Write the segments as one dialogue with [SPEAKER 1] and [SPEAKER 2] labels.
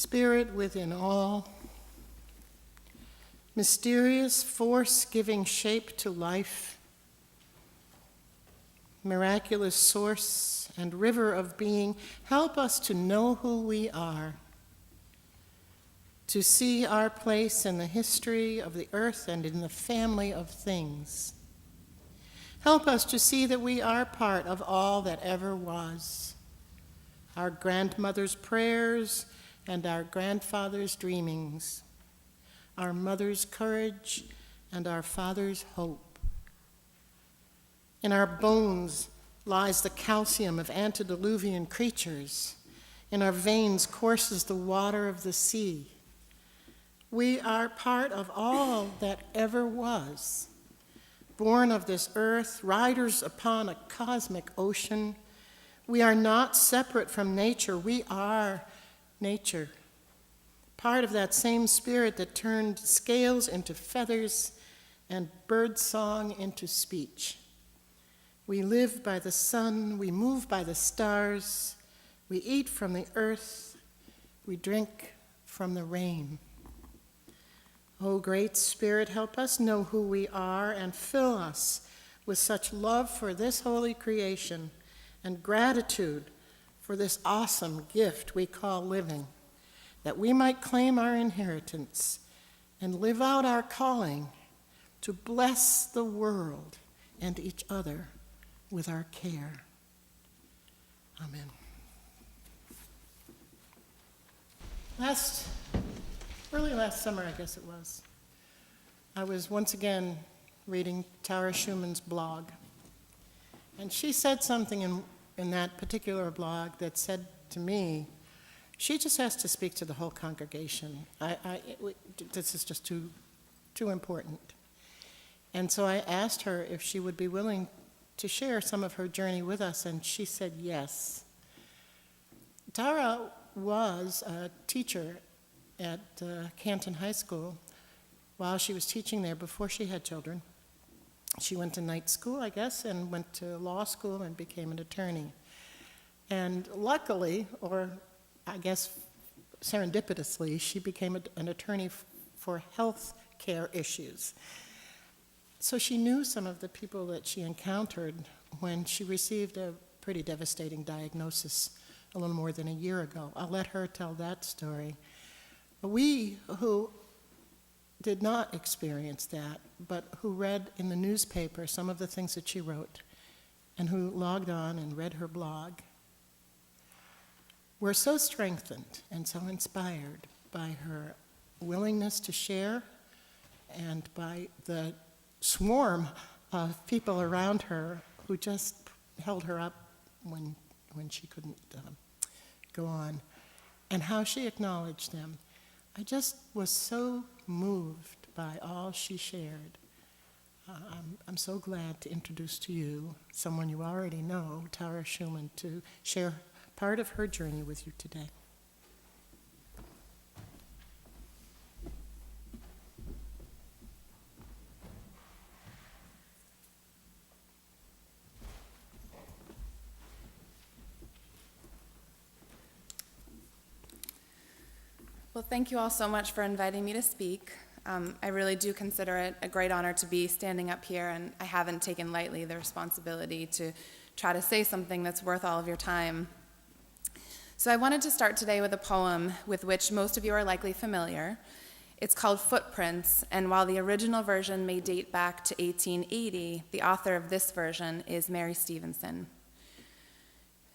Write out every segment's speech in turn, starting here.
[SPEAKER 1] Spirit within all, mysterious force giving shape to life, miraculous source and river of being, help us to know who we are, to see our place in the history of the earth and in the family of things. Help us to see that we are part of all that ever was, our grandmother's prayers and our grandfather's dreamings, our mother's courage and our father's hope. In our bones lies the calcium of antediluvian creatures. In our veins courses the water of the sea. We are part of all that ever was, born of this earth, riders upon a cosmic ocean. We are not separate from nature. We are nature, part of that same spirit that turned scales into feathers and bird song into speech. We live by the sun, we move by the stars, we eat from the earth, we drink from the rain. O great Spirit, help us know who we are and fill us with such love for this holy creation and gratitude for this awesome gift we call living, that we might claim our inheritance and live out our calling to bless the world and each other with our care. Amen. Early last summer, I guess it was, I was once again reading Tara Shuman's blog. And she said something in that particular blog that said to me, she just has to speak to the whole congregation. This is just too important. And so I asked her if she would be willing to share some of her journey with us, and she said yes. Tara was a teacher at Canton High School while she was teaching there before she had children. She went to night school, I guess, and went to law school and became an attorney. And luckily, or I guess serendipitously, she became an attorney for health care issues. So she knew some of the people that she encountered when she received a pretty devastating diagnosis a little more than a year ago. I'll let her tell that story. We who did not experience that, but who read in the newspaper some of the things that she wrote, and who logged on and read her blog, were so strengthened and so inspired by her willingness to share and by the swarm of people around her who just held her up when she couldn't go on, and how she acknowledged them. I just was so moved by all she shared. I'm so glad to introduce to you someone you already know, Tara Shuman, to share part of her journey with you today.
[SPEAKER 2] Well, thank you all so much for inviting me to speak. I really do consider it a great honor to be standing up here, and I haven't taken lightly the responsibility to try to say something that's worth all of your time. So I wanted to start today with a poem with which most of you are likely familiar. It's called Footprints, and while the original version may date back to 1880, the author of this version is Mary Stevenson.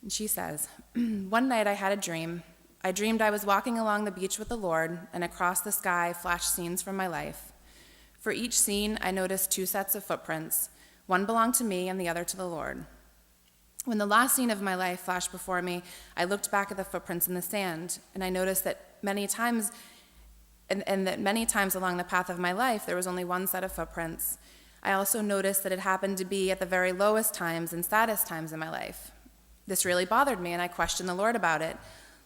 [SPEAKER 2] And she says, "One night I had a dream. I dreamed I was walking along the beach with the Lord, and across the sky flashed scenes from my life. For each scene, I noticed two sets of footprints. One belonged to me and the other to the Lord. When the last scene of my life flashed before me, I looked back at the footprints in the sand, and I noticed that many times along the path of my life, there was only one set of footprints. I also noticed that it happened to be at the very lowest times and saddest times in my life. This really bothered me, and I questioned the Lord about it.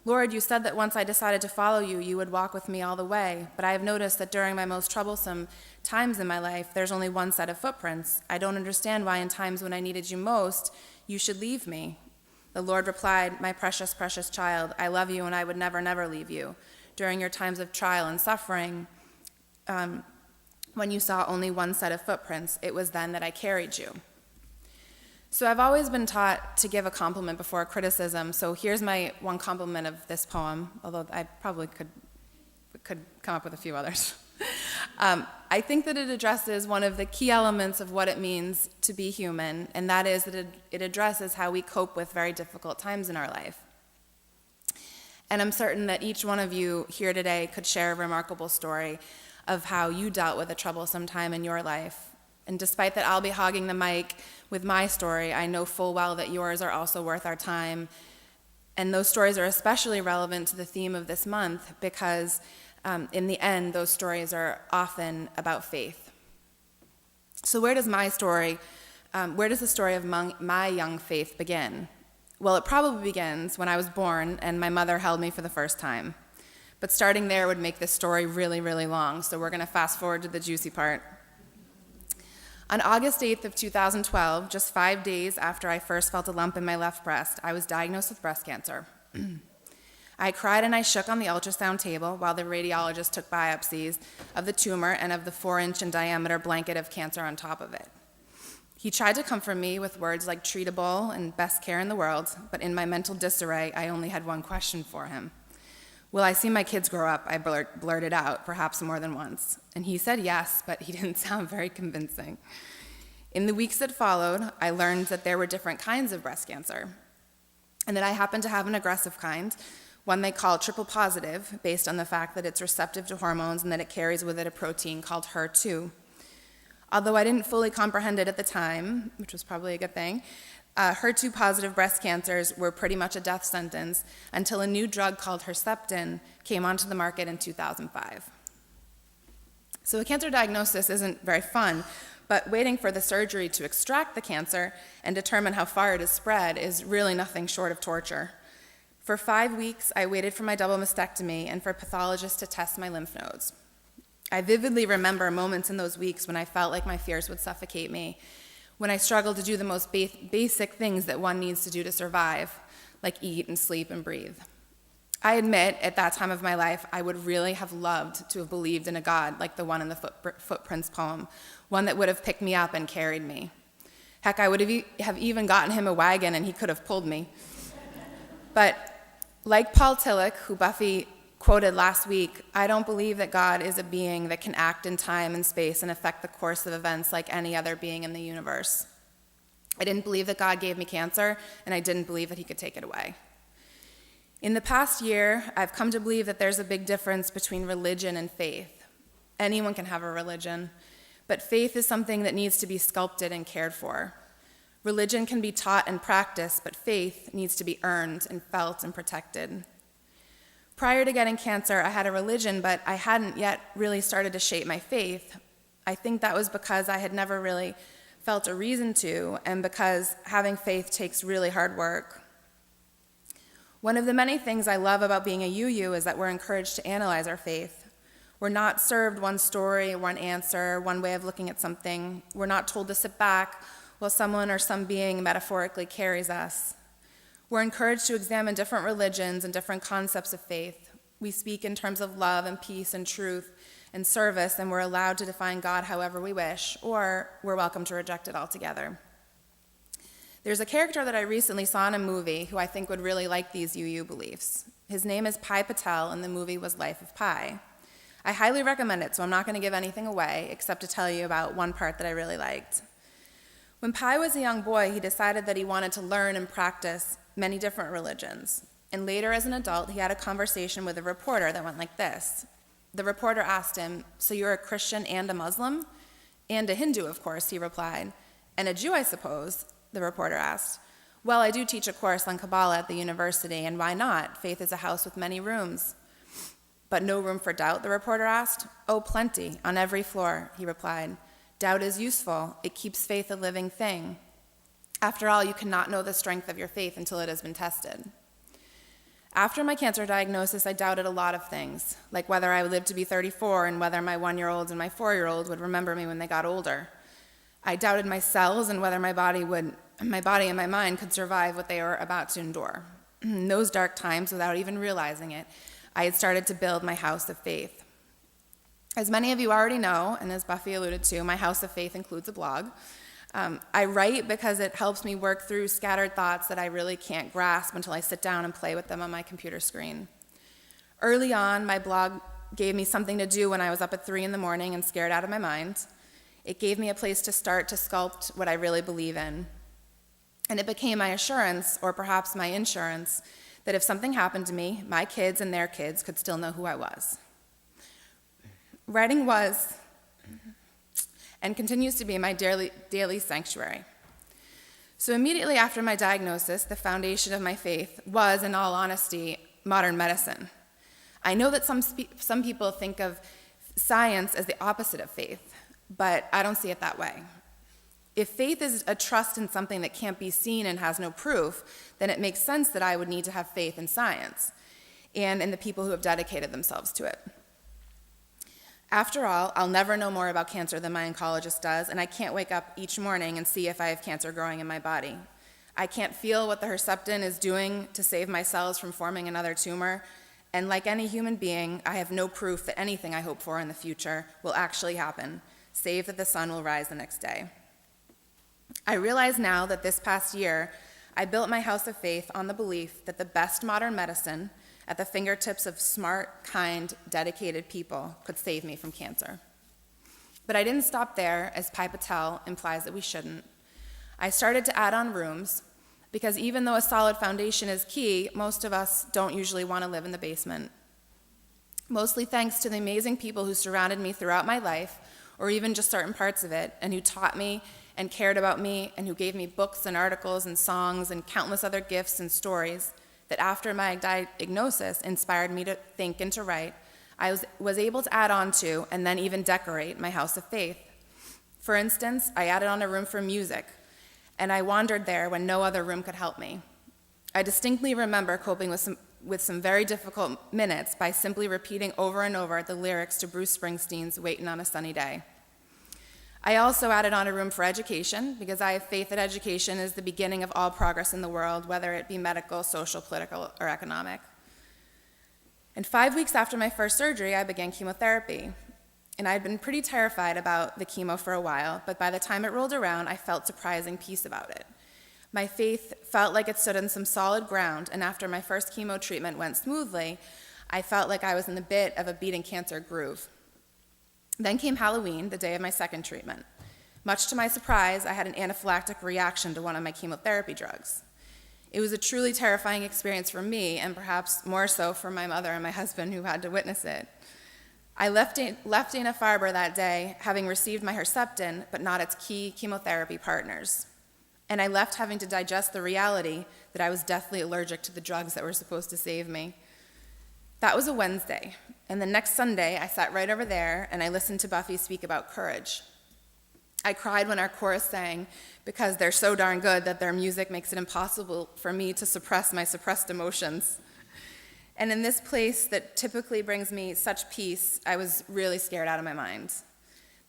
[SPEAKER 2] Lord, you said that once I decided to follow you, you would walk with me all the way, but I have noticed that during my most troublesome times in my life, there's only one set of footprints. I don't understand why in times when I needed you most, you should leave me." The Lord replied, "My precious, precious child, I love you and I would never, never leave you. during your times of trial and suffering, when you saw only one set of footprints, it was then that I carried you. So I've always been taught to give a compliment before a criticism, so here's my one compliment of this poem, although I probably could come up with a few others. I think that it addresses one of the key elements of what it means to be human, and that is that it addresses how we cope with very difficult times in our life. And I'm certain that each one of you here today could share a remarkable story of how you dealt with a troublesome time in your life. And despite that I'll be hogging the mic with my story, I know full well that yours are also worth our time. And those stories are especially relevant to the theme of this month because in the end, those stories are often about faith. So where does the story of my young faith begin? Well, it probably begins when I was born and my mother held me for the first time. But starting there would make this story really, really long, so we're going to fast forward to the juicy part. On August 8th of 2012, just 5 days after I first felt a lump in my left breast, I was diagnosed with breast cancer. I cried and I shook on the ultrasound table while the radiologist took biopsies of the tumor and of the 4-inch in diameter blanket of cancer on top of it. He tried to comfort me with words like treatable and best care in the world, but in my mental disarray, I only had one question for him. Will I see my kids grow up? I blurted out, perhaps more than once. And he said yes, but he didn't sound very convincing. In the weeks that followed, I learned that there were different kinds of breast cancer, and that I happened to have an aggressive kind, one they call triple positive, based on the fact that it's receptive to hormones and that it carries with it a protein called HER2. Although I didn't fully comprehend it at the time, which was probably a good thing, HER2-positive breast cancers were pretty much a death sentence until a new drug called Herceptin came onto the market in 2005. So a cancer diagnosis isn't very fun, but waiting for the surgery to extract the cancer and determine how far it is spread is really nothing short of torture. For 5 weeks, I waited for my double mastectomy and for pathologists to test my lymph nodes. I vividly remember moments in those weeks when I felt like my fears would suffocate me, when I struggled to do the most basic things that one needs to do to survive, like eat and sleep and breathe. I admit, at that time of my life, I would really have loved to have believed in a God like the one in the Footprints poem, one that would have picked me up and carried me. Heck, I would have even gotten him a wagon and he could have pulled me. But like Paul Tillich, who Buffy quoted last week, I don't believe that God is a being that can act in time and space and affect the course of events like any other being in the universe. I didn't believe that God gave me cancer, and I didn't believe that he could take it away. In the past year, I've come to believe that there's a big difference between religion and faith. Anyone can have a religion, but faith is something that needs to be sculpted and cared for. Religion can be taught and practiced, but faith needs to be earned and felt and protected. Prior to getting cancer, I had a religion, but I hadn't yet really started to shape my faith. I think that was because I had never really felt a reason to, and because having faith takes really hard work. One of the many things I love about being a UU is that we're encouraged to analyze our faith. We're not served one story, one answer, one way of looking at something. We're not told to sit back while someone or some being metaphorically carries us. We're encouraged to examine different religions and different concepts of faith. We speak in terms of love and peace and truth and service, and we're allowed to define God however we wish, or we're welcome to reject it altogether. There's a character that I recently saw in a movie who I think would really like these UU beliefs. His name is Patel, and the movie was Life of Pi. I highly recommend it, so I'm not going to give anything away except to tell you about one part that I really liked. When Pi was a young boy, he decided that he wanted to learn and practice many different religions. And later as an adult, he had a conversation with a reporter that went like this. The reporter asked him, "So you're a Christian and a Muslim?" "And a Hindu, of course," he replied. "And a Jew, I suppose?" the reporter asked. "Well, I do teach a course on Kabbalah at the university, and why not? Faith is a house with many rooms." "But no room for doubt?" the reporter asked. "Oh, plenty, on every floor," he replied. "Doubt is useful. It keeps faith a living thing. After all, you cannot know the strength of your faith until it has been tested." After my cancer diagnosis, I doubted a lot of things, like whether I would live to be 34 and whether my 1-year-old and my 4-year-old would remember me when they got older. I doubted my cells and whether my body and my mind could survive what they were about to endure. In those dark times, without even realizing it, I had started to build my house of faith. As many of you already know, and as Buffy alluded to, my house of faith includes a blog. I write because it helps me work through scattered thoughts that I really can't grasp until I sit down and play with them on my computer screen. Early on, my blog gave me something to do when I was up at 3 in the morning and scared out of my mind. It gave me a place to start to sculpt what I really believe in. And it became my assurance, or perhaps my insurance, that if something happened to me, my kids and their kids could still know who I was. Writing was, and continues to be, my daily sanctuary. So immediately after my diagnosis, the foundation of my faith was, in all honesty, modern medicine. I know that some people think of science as the opposite of faith, but I don't see it that way. If faith is a trust in something that can't be seen and has no proof, then it makes sense that I would need to have faith in science and in the people who have dedicated themselves to it. After all, I'll never know more about cancer than my oncologist does, and I can't wake up each morning and see if I have cancer growing in my body. I can't feel what the Herceptin is doing to save my cells from forming another tumor, and like any human being, I have no proof that anything I hope for in the future will actually happen, save that the sun will rise the next day. I realize now that this past year, I built my house of faith on the belief that the best modern medicine, at the fingertips of smart, kind, dedicated people, could save me from cancer. But I didn't stop there, as Patel implies that we shouldn't. I started to add on rooms, because even though a solid foundation is key, most of us don't usually want to live in the basement. Mostly thanks to the amazing people who surrounded me throughout my life, or even just certain parts of it, and who taught me and cared about me, and who gave me books and articles and songs and countless other gifts and stories that after my diagnosis inspired me to think and to write, I was able to add on to and then even decorate my house of faith. For instance, I added on a room for music, and I wandered there when no other room could help me. I distinctly remember coping with some very difficult minutes by simply repeating over and over the lyrics to Bruce Springsteen's "Waitin' on a Sunny Day." I also added on a room for education, because I have faith that education is the beginning of all progress in the world, whether it be medical, social, political, or economic. And 5 weeks after my first surgery, I began chemotherapy. And I had been pretty terrified about the chemo for a while, but by the time it rolled around, I felt surprising peace about it. My faith felt like it stood on some solid ground, and after my first chemo treatment went smoothly, I felt like I was in the bit of a beating cancer groove. Then came Halloween, the day of my second treatment. Much to my surprise, I had an anaphylactic reaction to one of my chemotherapy drugs. It was a truly terrifying experience for me, and perhaps more so for my mother and my husband who had to witness it. I left Dana-Farber that day, having received my Herceptin, but not its key chemotherapy partners. And I left having to digest the reality that I was deathly allergic to the drugs that were supposed to save me. That was a Wednesday, and the next Sunday, I sat right over there, and I listened to Buffy speak about courage. I cried when our chorus sang, because they're so darn good that their music makes it impossible for me to suppress my suppressed emotions. And in this place that typically brings me such peace, I was really scared out of my mind.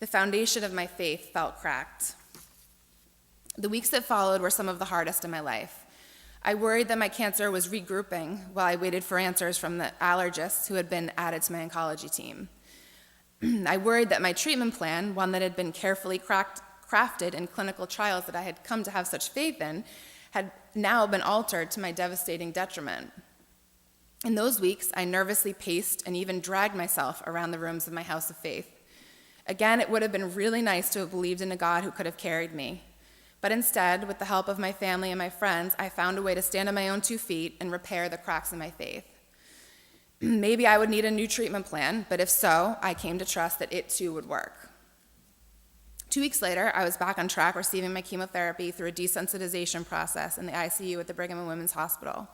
[SPEAKER 2] The foundation of my faith felt cracked. The weeks that followed were some of the hardest in my life. I worried that my cancer was regrouping while I waited for answers from the allergists who had been added to my oncology team. I worried that my treatment plan, one that had been carefully crafted in clinical trials that I had come to have such faith in, had now been altered to my devastating detriment. In those weeks, I nervously paced and even dragged myself around the rooms of my house of faith. Again, it would have been really nice to have believed in a God who could have carried me. But instead, with the help of my family and my friends, I found a way to stand on my own 2 feet and repair the cracks in my faith. Maybe I would need a new treatment plan, but if so, I came to trust that it too would work. 2 weeks later, I was back on track receiving my chemotherapy through a desensitization process in the ICU at the Brigham and Women's Hospital.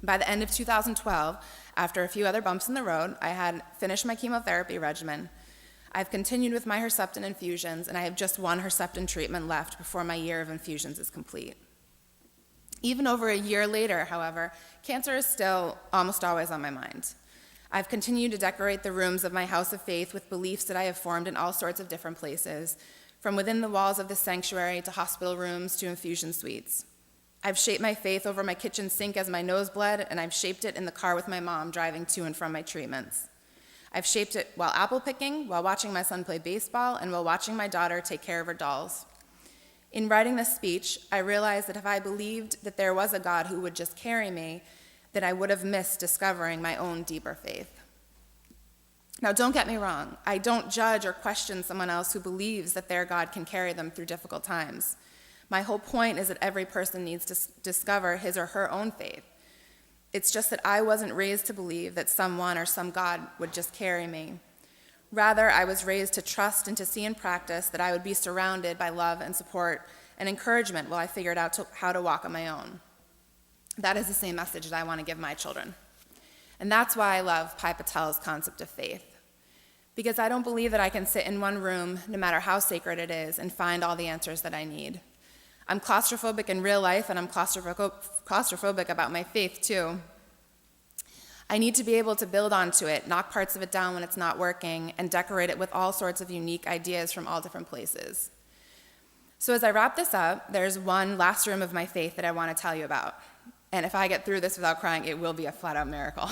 [SPEAKER 2] By the end of 2012, after a few other bumps in the road, I had finished my chemotherapy regimen. I've continued with my Herceptin infusions, and I have just 1 Herceptin treatment left before my year of infusions is complete. Even over a year later, however, cancer is still almost always on my mind. I've continued to decorate the rooms of my house of faith with beliefs that I have formed in all sorts of different places, from within the walls of the sanctuary to hospital rooms to infusion suites. I've shaped my faith over my kitchen sink as my nose bled, and I've shaped it in the car with my mom driving to and from my treatments. I've shaped it while apple picking, while watching my son play baseball, and while watching my daughter take care of her dolls. In writing this speech, I realized that if I believed that there was a God who would just carry me, that I would have missed discovering my own deeper faith. Now, don't get me wrong. I don't judge or question someone else who believes that their God can carry them through difficult times. My whole point is that every person needs to discover his or her own faith. It's just that I wasn't raised to believe that someone or some God would just carry me. Rather, I was raised to trust and to see in practice that I would be surrounded by love and support and encouragement while I figured out how to walk on my own. That is the same message that I want to give my children. And that's why I love Patel's concept of faith. Because I don't believe that I can sit in one room, no matter how sacred it is, and find all the answers that I need. I'm claustrophobic in real life, and I'm claustrophobic about my faith, too. I need to be able to build onto it, knock parts of it down when it's not working, and decorate it with all sorts of unique ideas from all different places. So as I wrap this up, there's one last room of my faith that I want to tell you about. And if I get through this without crying, it will be a flat-out miracle.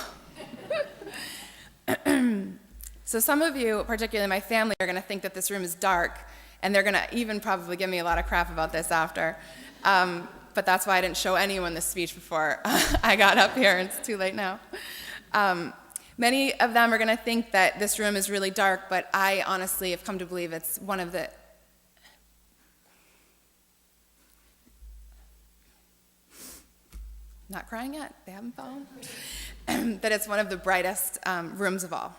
[SPEAKER 2] So some of you, particularly my family, are going to think that this room is dark, and they're going to even probably give me a lot of crap about this after. But that's why I didn't show anyone this speech before I got up here, and it's too late now. Many of them are going to think that this room is really dark, but I honestly have come to believe it's one of the... Not crying yet? They haven't fallen? That it's one of the brightest rooms of all.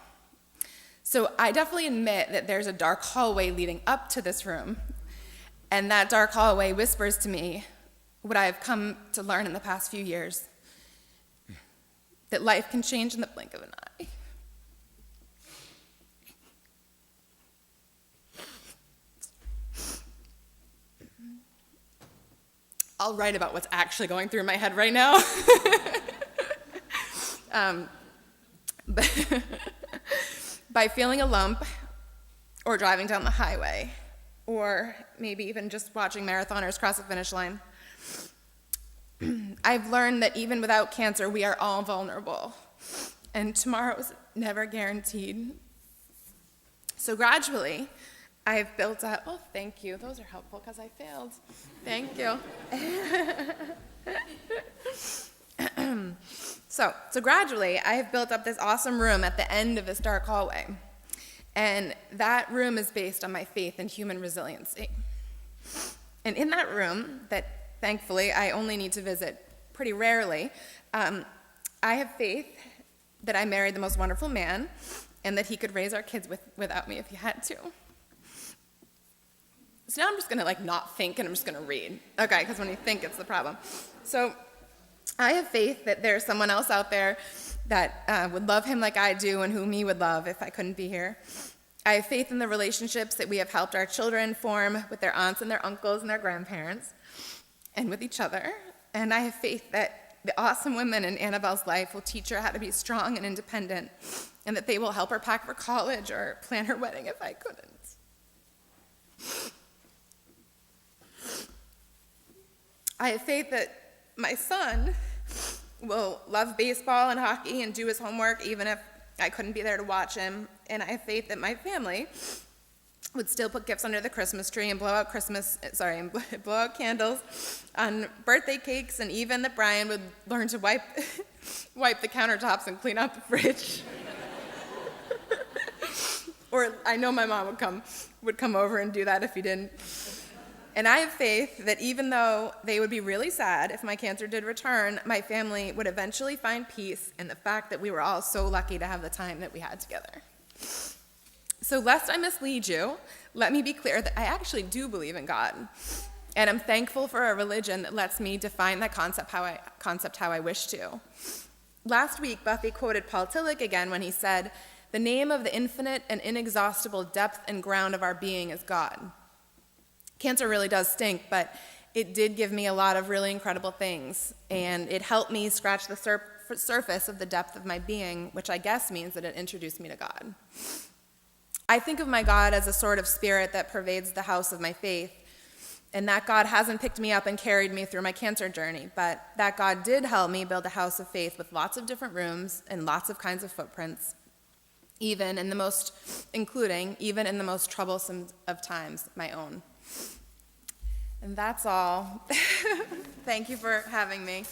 [SPEAKER 2] So I definitely admit that there's a dark hallway leading up to this room, and that dark hallway whispers to me what I have come to learn in the past few years, that life can change in the blink of an eye. I'll write about what's actually going through my head right now. By feeling a lump, or driving down the highway, or maybe even just watching marathoners cross the finish line, I've learned that even without cancer, we are all vulnerable, and tomorrow's never guaranteed. So gradually, I've built up, oh, thank you, those are helpful because I failed. Thank you. So gradually, I have built up this awesome room at the end of this dark hallway, and that room is based on my faith in human resiliency. And in that room, that thankfully I only need to visit pretty rarely, I have faith that I married the most wonderful man, and that he could raise our kids without me if he had to. So now I'm just going to not think, and I'm just going to read. Okay, because when you think, it's the problem. So I have faith that there's someone else out there that would love him like I do and whom he would love if I couldn't be here. I have faith in the relationships that we have helped our children form with their aunts and their uncles and their grandparents and with each other. And I have faith that the awesome women in Annabelle's life will teach her how to be strong and independent, and that they will help her pack for college or plan her wedding if I couldn't. I have faith that my son will love baseball and hockey and do his homework even if I couldn't be there to watch him. And I have faith that my family would still put gifts under the Christmas tree and blow out candles on birthday cakes, and even that Brian would learn to wipe the countertops and clean out the fridge. Or I know my mom would come over and do that if he didn't. And I have faith that even though they would be really sad if my cancer did return, my family would eventually find peace in the fact that we were all so lucky to have the time that we had together. So lest I mislead you, let me be clear that I actually do believe in God. And I'm thankful for a religion that lets me define that concept how I wish to. Last week, Buffy quoted Paul Tillich again when he said, "The name of the infinite and inexhaustible depth and ground of our being is God." Cancer really does stink, but it did give me a lot of really incredible things, and it helped me scratch the surface of the depth of my being, which I guess means that it introduced me to God. I think of my God as a sort of spirit that pervades the house of my faith, and that God hasn't picked me up and carried me through my cancer journey, but that God did help me build a house of faith with lots of different rooms and lots of kinds of footprints, even in the most troublesome of times, my own. And that's all. Thank you for having me.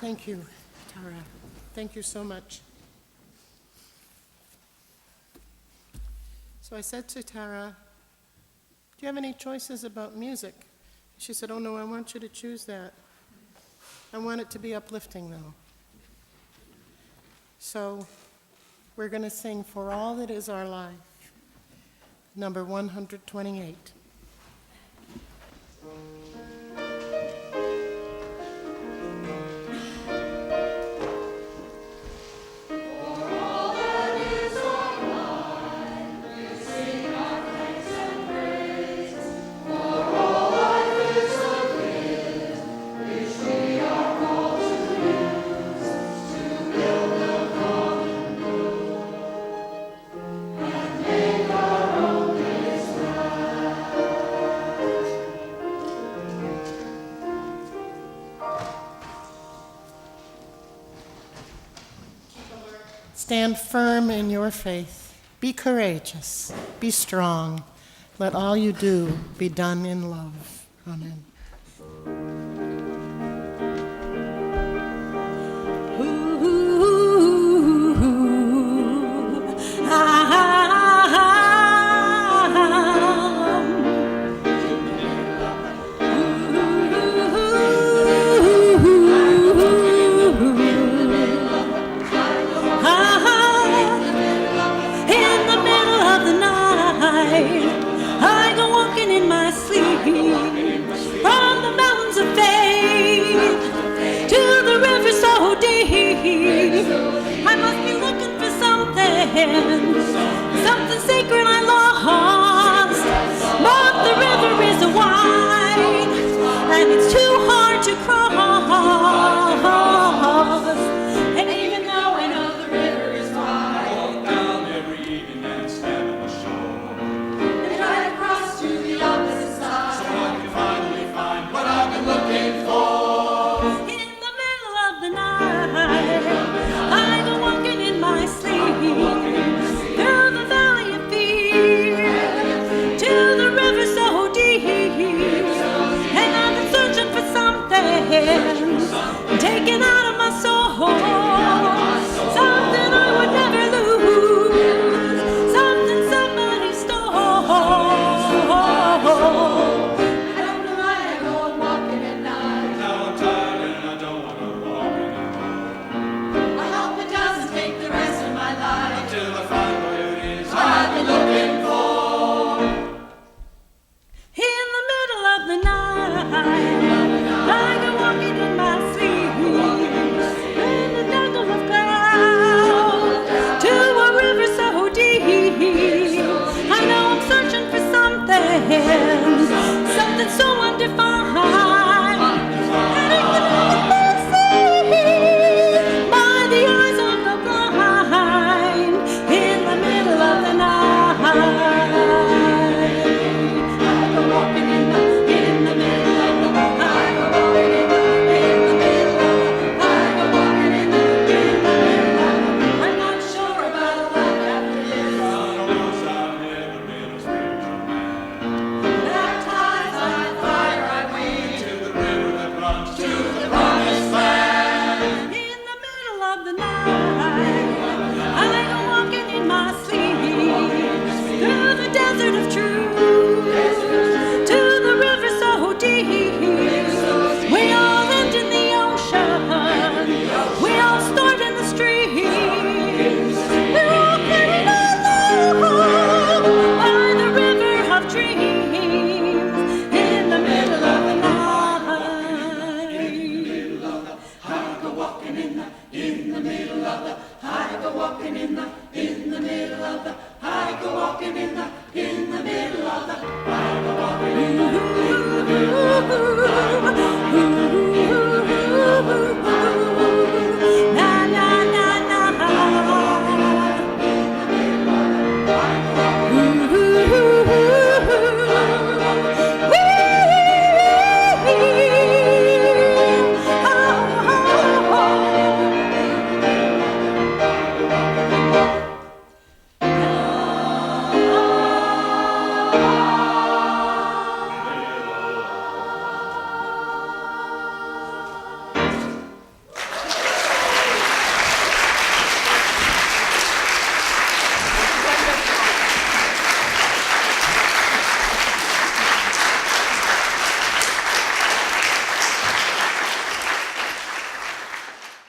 [SPEAKER 1] Thank you, Tara. Thank you so much. So I said to Tara, do you have any choices about music? She said, oh no, I want you to choose that. I want it to be uplifting though. So we're going to sing For All That Is Our Life, number 128. Stand firm in your faith. Be courageous. Be strong. Let all you do be done in love. Amen.
[SPEAKER 3] Something sacred I lost, but the river is wide, and it's too hard to cross. And even though I know the river is wide,
[SPEAKER 4] walk down every evening and stand on the shore,
[SPEAKER 3] and try to cross to the opposite side,
[SPEAKER 4] so I can finally find what I've been looking for.
[SPEAKER 3] in the middle of the night, I go walking in my sleep. Through the valley of peace.
[SPEAKER 4] in the middle of the, I go walking in the middle of the, I go walking in the middle of the, I go walking in the middle of the, I go walking in the